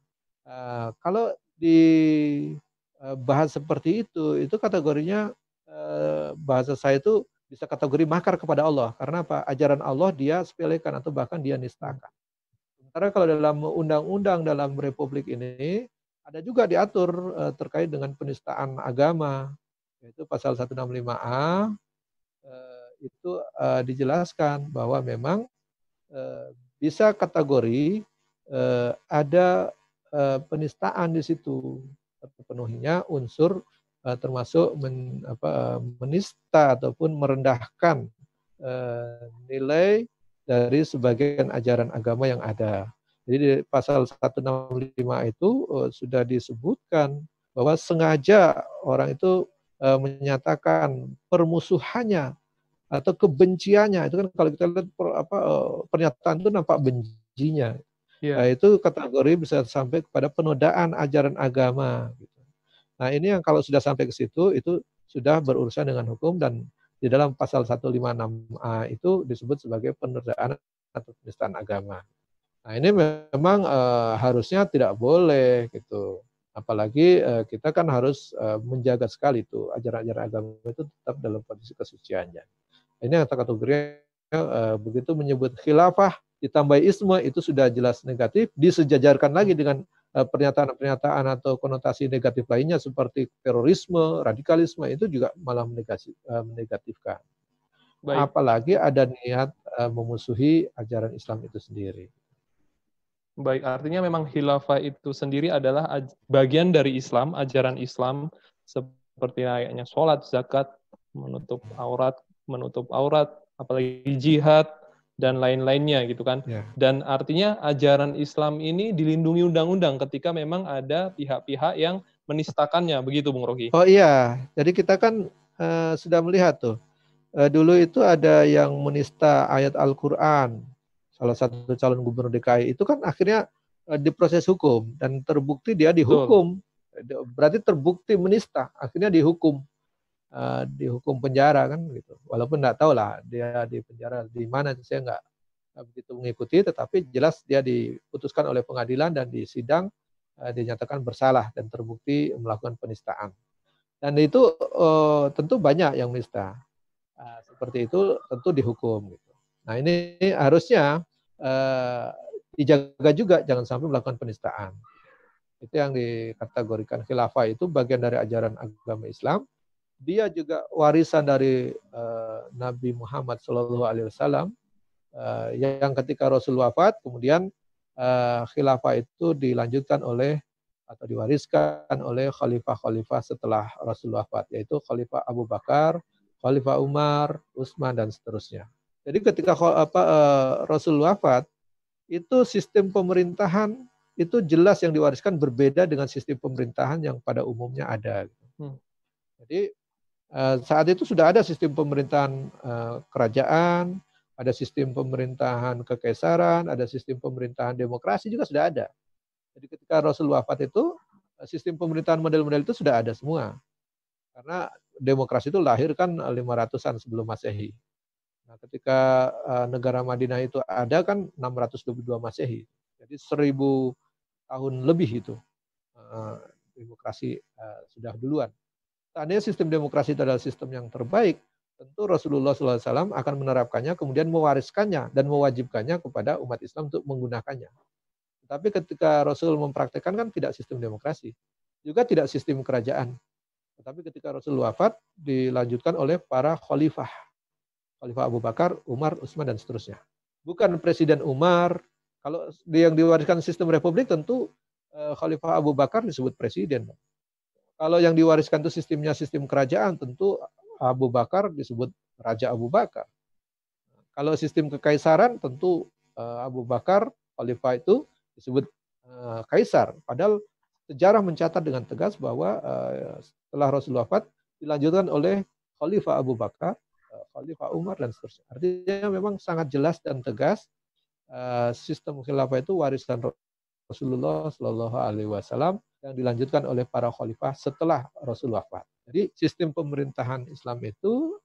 Speaker 2: Kalau dibahas seperti itu kategorinya bahasa saya itu bisa kategori makar kepada Allah. Karena apa? Ajaran Allah dia sepelekan atau bahkan dia nistakan. Sementara kalau dalam undang-undang dalam Republik ini ada juga diatur terkait dengan penistaan agama, yaitu pasal 165A itu dijelaskan bahwa memang bisa kategori ada penistaan di situ, terpenuhinya unsur termasuk menista ataupun merendahkan nilai dari sebagian ajaran agama yang ada. Jadi di pasal 165 itu sudah disebutkan bahwa sengaja orang itu menyatakan permusuhannya atau kebenciannya. Itu kan kalau kita lihat pernyataan itu nampak bencinya.
Speaker 1: Yeah.
Speaker 2: Itu kategori bisa sampai kepada penodaan ajaran agama. Nah ini yang kalau sudah sampai ke situ, itu sudah berurusan dengan hukum, dan di dalam pasal 156A itu disebut sebagai penodaan atau penistaan agama. Nah ini memang harusnya tidak boleh gitu. Apalagi kita kan harus menjaga sekali itu ajaran-ajaran agama itu tetap dalam kondisi kesuciannya. Ini yang kategorinya begitu menyebut khilafah ditambah isme itu sudah jelas negatif, disejajarkan lagi dengan pernyataan-pernyataan atau konotasi negatif lainnya seperti terorisme, radikalisme, itu juga malah menegatifkan. Baik. Apalagi ada niat memusuhi ajaran Islam itu sendiri.
Speaker 1: Baik, artinya memang khilafah itu sendiri adalah bagian dari Islam, ajaran Islam, seperti layaknya sholat, zakat, menutup aurat, apalagi jihad, dan lain-lainnya gitu kan. Yeah. Dan artinya ajaran Islam ini dilindungi undang-undang ketika memang ada pihak-pihak yang menistakannya, begitu Bung Rocky?
Speaker 2: Oh iya, jadi kita kan sudah melihat tuh, dulu itu ada yang menista ayat Al-Quran, salah satu calon gubernur DKI, itu kan akhirnya diproses hukum, dan terbukti dia dihukum. Betul. Berarti terbukti menista, akhirnya dihukum penjara kan gitu. Walaupun nggak tahu lah dia di penjara di mana, saya nggak begitu mengikuti, tetapi jelas dia diputuskan oleh pengadilan dan di sidang dinyatakan bersalah dan terbukti melakukan penistaan. Dan itu tentu banyak yang menista. Seperti itu tentu dihukum gitu. Nah ini harusnya dijaga juga jangan sampai melakukan penistaan. Itu yang dikategorikan khilafah, itu bagian dari ajaran agama Islam. Dia juga warisan dari Nabi Muhammad SAW yang ketika Rasul wafat, kemudian khilafah itu dilanjutkan oleh atau diwariskan oleh khalifah-khalifah setelah Rasul wafat, yaitu Khalifah Abu Bakar, Khalifah Umar, Utsman, dan seterusnya. Jadi ketika Rasul wafat, itu sistem pemerintahan itu jelas yang diwariskan berbeda dengan sistem pemerintahan yang pada umumnya ada. Jadi saat itu sudah ada sistem pemerintahan kerajaan, ada sistem pemerintahan kekaisaran, ada sistem pemerintahan demokrasi juga sudah ada. Jadi ketika Rasul wafat itu, sistem pemerintahan model-model itu sudah ada semua. Karena demokrasi itu lahir kan 500-an sebelum Masehi. Nah, ketika negara Madinah itu ada kan 622 Masehi. Jadi 1000 tahun lebih itu demokrasi sudah duluan. Seandainya sistem demokrasi itu adalah sistem yang terbaik, tentu Rasulullah SAW akan menerapkannya, kemudian mewariskannya dan mewajibkannya kepada umat Islam untuk menggunakannya. Tapi ketika Rasul mempraktekkan kan tidak sistem demokrasi, juga tidak sistem kerajaan. Tetapi ketika Rasul wafat, dilanjutkan oleh para khalifah. Khalifah Abu Bakar, Umar, Utsman, dan seterusnya. Bukan Presiden Umar. Kalau yang diwariskan sistem republik, tentu Khalifah Abu Bakar disebut presiden. Kalau yang diwariskan itu sistemnya sistem kerajaan, tentu Abu Bakar disebut Raja Abu Bakar. Kalau sistem kekaisaran, tentu Abu Bakar, khalifah itu disebut kaisar. Padahal sejarah mencatat dengan tegas bahwa setelah Rasul wafat, dilanjutkan oleh Khalifah Abu Bakar, Khalifah Umar, dan seterusnya. Artinya memang sangat jelas dan tegas sistem khilafah itu warisan Rasulullah SAW yang dilanjutkan oleh para khalifah setelah Rasul wafat. Jadi sistem pemerintahan Islam itu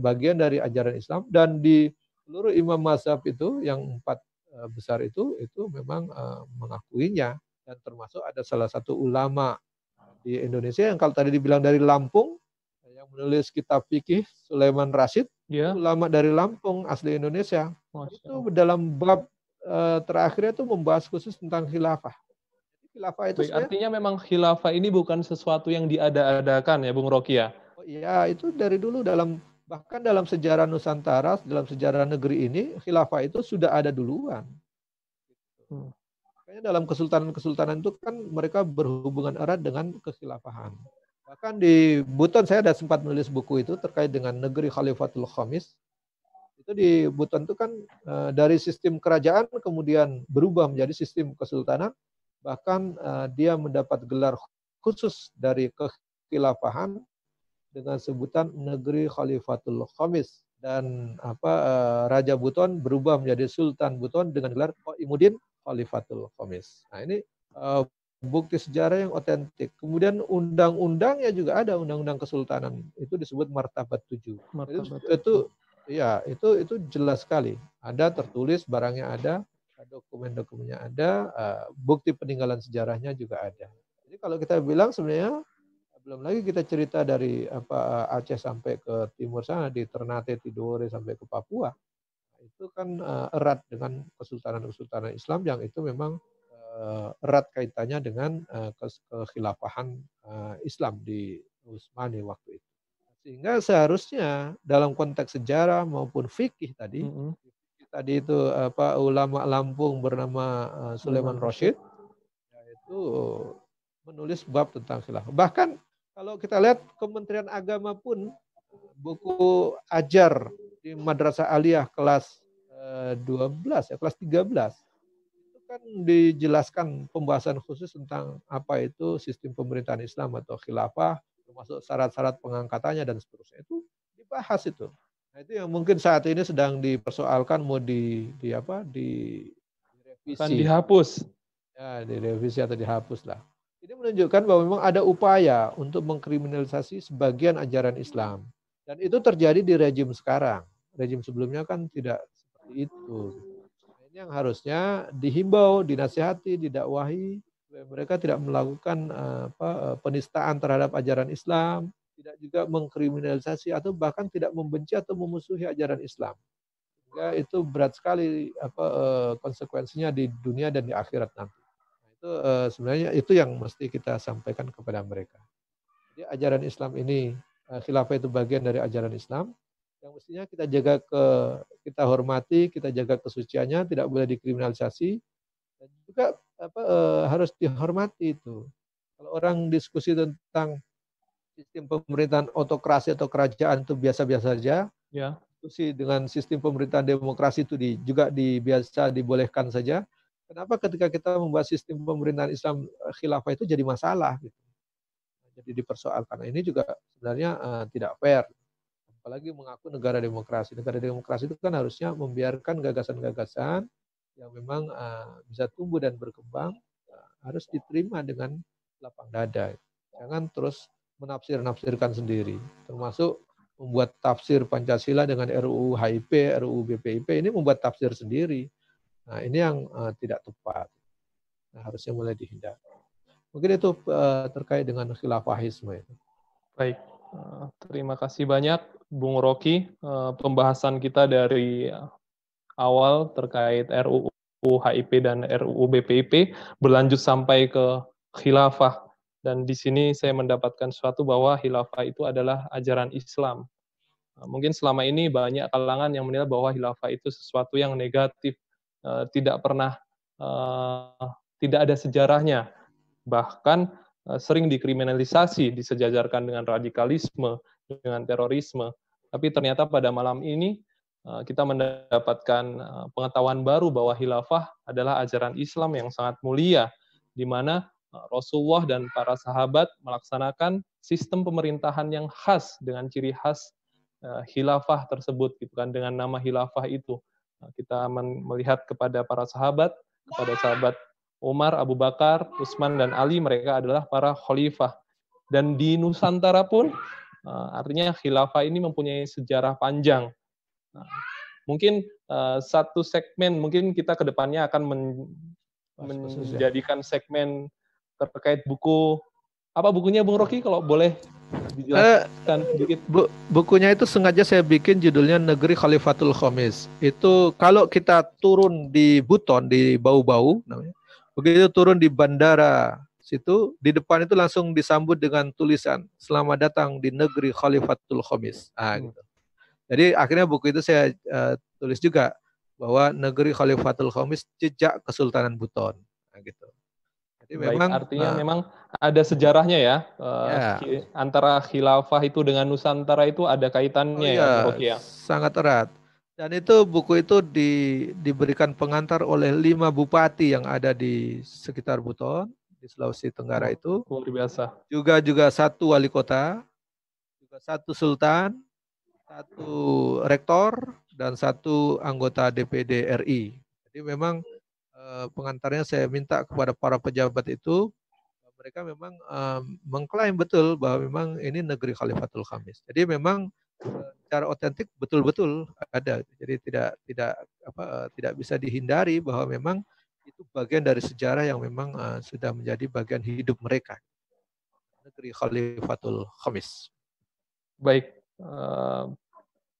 Speaker 2: bagian dari ajaran Islam, dan di seluruh imam mazhab itu yang 4 besar itu memang mengakuinya, dan termasuk ada salah satu ulama di Indonesia yang kalau tadi dibilang dari Lampung yang menulis kitab fikih, Sulaiman Rasyid, ulama dari Lampung asli Indonesia. Itu dalam bab terakhirnya itu membahas khusus tentang khilafah. Khilafah itu
Speaker 1: artinya memang khilafah ini bukan sesuatu yang diada-adakan ya Bung Rocky ya?
Speaker 2: Oh iya, itu dari dulu dalam Bahkan dalam sejarah Nusantara, dalam sejarah negeri ini, khilafah itu sudah ada duluan. Makanya dalam kesultanan-kesultanan itu kan mereka berhubungan erat dengan kekhilafahan. Bahkan di Buton saya ada sempat menulis buku itu terkait dengan negeri Khalifatul Khamis. Itu di Buton itu kan dari sistem kerajaan kemudian berubah menjadi sistem kesultanan, bahkan dia mendapat gelar khusus dari kekhilafahan dengan sebutan negeri Khalifatul Khamis, dan Raja Buton berubah menjadi Sultan Buton dengan gelar Imuddin Khalifatul Khamis. Nah, ini bukti sejarah yang otentik. Kemudian undang-undangnya juga ada, undang-undang kesultanan itu disebut Martabat 7. Itu jelas sekali. Ada tertulis, barangnya ada, dokumen-dokumennya ada, bukti peninggalan sejarahnya juga ada. Jadi kalau kita bilang sebenarnya belum lagi kita cerita dari Aceh sampai ke timur sana, di Ternate, Tidore sampai ke Papua. Itu kan erat dengan kesultanan-kesultanan Islam yang itu memang erat kaitannya dengan kekhilafahan Islam di Utsmani waktu itu. Sehingga seharusnya dalam konteks sejarah maupun fikih tadi, itu ulama Lampung bernama Sulaiman Rosyid, yaitu menulis bab tentang khilafah. Bahkan kalau kita lihat Kementerian Agama pun buku ajar di Madrasah Aliyah kelas 12 kelas 13 itu kan dijelaskan pembahasan khusus tentang apa itu sistem pemerintahan Islam atau khilafah, termasuk syarat-syarat pengangkatannya dan seterusnya. Itu dibahas itu. Nah, itu yang mungkin saat ini sedang dipersoalkan mau direvisi.
Speaker 1: Akan dihapus.
Speaker 2: Ya, direvisi atau dihapus lah. Ini menunjukkan bahwa memang ada upaya untuk mengkriminalisasi sebagian ajaran Islam. Dan itu terjadi di rejim sekarang. Rejim sebelumnya kan tidak seperti itu. Nah, ini yang harusnya dihimbau, dinasihati, didakwahi, supaya mereka tidak melakukan penistaan terhadap ajaran Islam, tidak juga mengkriminalisasi atau bahkan tidak membenci atau memusuhi ajaran Islam. Sehingga itu berat sekali konsekuensinya di dunia dan di akhirat nanti. Sebenarnya itu yang mesti kita sampaikan kepada mereka. Jadi ajaran Islam ini, khilafah itu bagian dari ajaran Islam yang mestinya kita jaga, kita hormati, kita jaga kesuciannya, tidak boleh dikriminalisasi, dan juga harus dihormati itu. Kalau orang diskusi tentang sistem pemerintahan autokrasi atau kerajaan itu biasa-biasa saja, ya. Diskusi dengan sistem pemerintahan demokrasi itu juga biasa dibolehkan saja. Kenapa ketika kita membahas sistem pemerintahan Islam khilafah itu jadi masalah gitu. Jadi dipersoalkan. Nah, ini juga sebenarnya tidak fair. Apalagi mengaku negara demokrasi. Negara demokrasi itu kan harusnya membiarkan gagasan-gagasan yang memang bisa tumbuh dan berkembang, harus diterima dengan lapang dada. Jangan terus menafsir-nafsirkan sendiri. Termasuk membuat tafsir Pancasila dengan RUU HIP, RUU BPIP, ini membuat tafsir sendiri. Nah, ini yang tidak tepat. Nah, harusnya mulai dihindari. Mungkin itu terkait dengan khilafahisme.
Speaker 1: Baik, terima kasih banyak Bung Rocky. Pembahasan kita dari awal terkait RUU HIP dan RUU BPIP berlanjut sampai ke khilafah. Dan di sini saya mendapatkan sesuatu bahwa khilafah itu adalah ajaran Islam. Mungkin selama ini banyak kalangan yang menilai bahwa khilafah itu sesuatu yang negatif, tidak pernah, tidak ada sejarahnya, bahkan sering dikriminalisasi, disejajarkan dengan radikalisme, dengan terorisme. Tapi ternyata pada malam ini kita mendapatkan pengetahuan baru bahwa khilafah adalah ajaran Islam yang sangat mulia, di mana Rasulullah dan para sahabat melaksanakan sistem pemerintahan yang khas dengan ciri khas khilafah tersebut, gitu kan, dengan nama khilafah itu. Kita melihat kepada para sahabat, kepada sahabat Umar, Abu Bakar, Utsman, dan Ali, mereka adalah para khalifah. Dan di Nusantara pun, artinya khilafah ini mempunyai sejarah panjang. Mungkin satu segmen, mungkin kita ke depannya akan menjadikan segmen terkait buku. Apa bukunya Bung Rocky, kalau boleh dijelaskan sedikit?
Speaker 2: Bukunya itu sengaja saya bikin judulnya Negeri Khalifatul Khamis. Itu kalau kita turun di Buton, di Bau-Bau namanya, begitu turun di bandara situ, di depan itu langsung disambut dengan tulisan "Selamat datang di Negeri Khalifatul Khamis." Gitu. Jadi akhirnya buku itu saya tulis juga bahwa negeri Khalifatul Khamis jejak Kesultanan Buton. Nah, gitu. Jadi
Speaker 1: Baik,
Speaker 2: memang
Speaker 1: artinya memang ada sejarahnya ya,
Speaker 2: ya.
Speaker 1: antara khilafah itu dengan Nusantara itu ada
Speaker 2: Oh
Speaker 1: kaitannya ya, Bung
Speaker 2: iya,
Speaker 1: Rocky ya?
Speaker 2: sangat erat. Dan itu buku itu diberikan pengantar oleh 5 bupati yang ada di sekitar Buton, di Sulawesi Tenggara
Speaker 1: Oh,
Speaker 2: itu.
Speaker 1: luar biasa.
Speaker 2: Juga satu wali kota, juga satu sultan, satu rektor, dan satu anggota DPD RI. Jadi memang pengantarnya saya minta kepada para pejabat itu, mereka memang mengklaim betul bahwa memang ini negeri Khalifatul Khamis. Jadi memang secara otentik betul-betul ada. Jadi tidak bisa dihindari bahwa memang itu bagian dari sejarah yang memang sudah menjadi bagian hidup mereka. Negeri Khalifatul Khamis.
Speaker 1: Baik,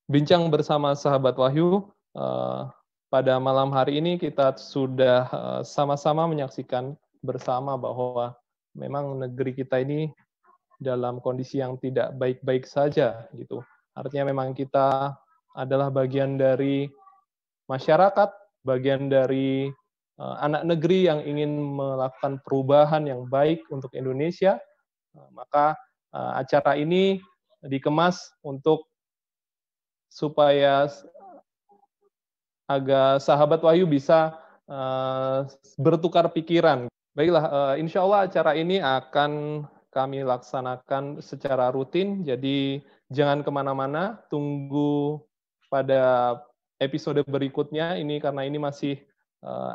Speaker 1: bincang bersama sahabat Wahyu, pada malam hari ini kita sudah sama-sama menyaksikan bersama bahwa memang negeri kita ini dalam kondisi yang tidak baik-baik saja gitu. Artinya memang kita adalah bagian dari masyarakat, bagian dari anak negeri yang ingin melakukan perubahan yang baik untuk Indonesia, maka acara ini dikemas untuk supaya agar sahabat Wahyu bisa bertukar pikiran. Baiklah, insya Allah acara ini akan kami laksanakan secara rutin, jadi jangan kemana-mana, tunggu pada episode berikutnya, ini karena ini masih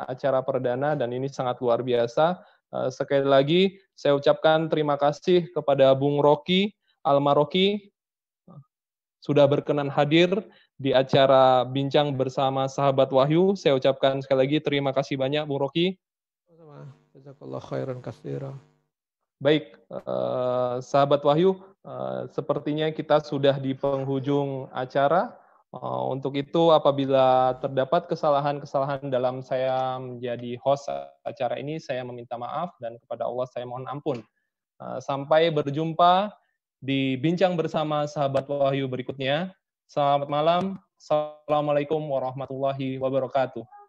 Speaker 1: acara perdana dan ini sangat luar biasa. Sekali lagi, saya ucapkan terima kasih kepada Bung Rocky, Alma Rocky, sudah berkenan hadir di acara Bincang Bersama Sahabat Wahyu. Saya ucapkan sekali lagi terima kasih banyak, Bung Rocky.
Speaker 2: Jazakallah khairan katsira.
Speaker 1: Baik, sahabat Wahyu, sepertinya kita sudah di penghujung acara. Untuk itu, apabila terdapat kesalahan-kesalahan dalam saya menjadi host acara ini, saya meminta maaf dan kepada Allah saya mohon ampun. Sampai berjumpa di Bincang Bersama Sahabat Wahyu berikutnya. Selamat malam. Assalamualaikum warahmatullahi wabarakatuh.